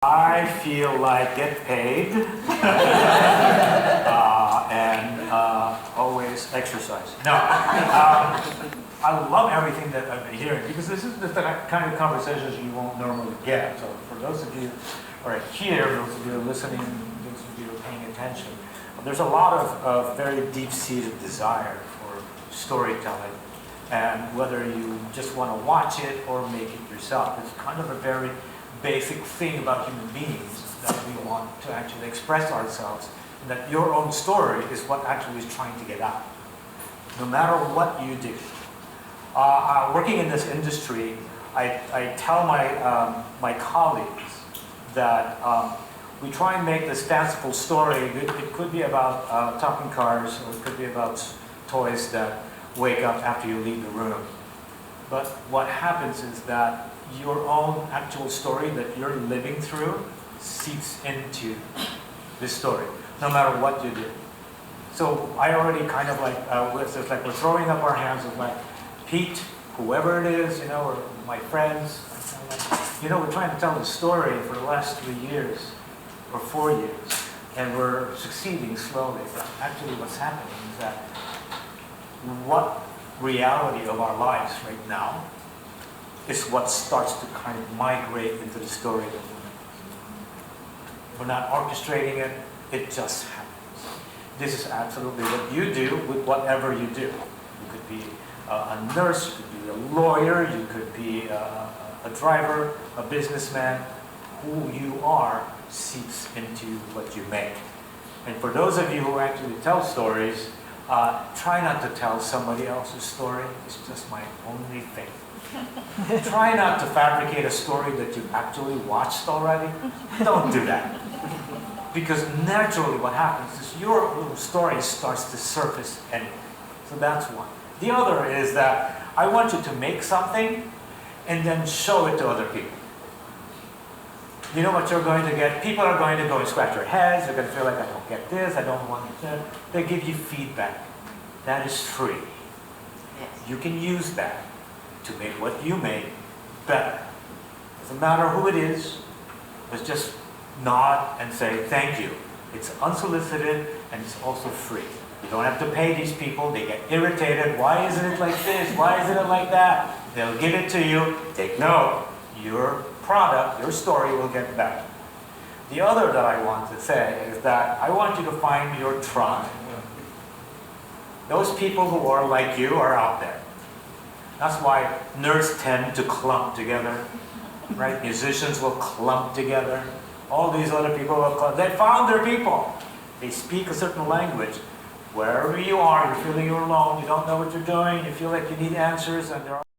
I feel like get paid and always exercise. No, I love everything that I've been hearing because this is the kind of conversations you won't normally get. So for those of you who are here, those of you who are listening, those of you who are paying attention, there's a lot of very deep-seated desire for storytelling. And whether you just want to watch it or make it yourself, it's kind of a very basic thing about human beings that we want to actually express ourselves, and that your own story is what actually is trying to get out, no matter what you do. Working in this industry, I tell my colleagues that we try and make this fanciful story. It could be about talking cars, or it could be about toys that wake up after you leave the room. But what happens is that your own actual story that you're living through seeps into this story, no matter what you do. So I already kind of it's like we're throwing up our hands of like, Pete, whoever it is, or my friends, we're trying to tell the story for the last 3 years or 4 years, and we're succeeding slowly. But actually what's happening is that what reality of our lives right now is what starts to kind of migrate into the story that we're not orchestrating it, it just happens. This is absolutely what you do with whatever you do. You could be a nurse, you could be a lawyer, you could be a driver, a businessman. Who you are seeps into what you make. And for those of you who actually tell stories, try not to tell somebody else's story. It's just my only thing. Try not to fabricate a story that you've actually watched already. Don't do that. Because naturally what happens is your little story starts to surface anyway. So that's one. The other is that I want you to make something and then show it to other people. You know what you're going to get? People are going to go and scratch their heads. They're going to feel like, I don't get this, I don't want that. They give you feedback. That is free. You can use that to make what you make better. Doesn't matter who it is, let's just nod and say thank you. It's unsolicited and it's also free. You don't have to pay these people. They get irritated. Why isn't it like this? Why isn't it like that? They'll give it to you. Take note. Your product, your story will get better. The other that I want to say is that I want you to find your tribe. Those people who are like you are out there. That's why nerds tend to clump together, right? Musicians will clump together. All these other people will clump. They found their people. They speak a certain language. Wherever you are, you're feeling you're alone, you don't know what you're doing, you feel like you need answers, and there are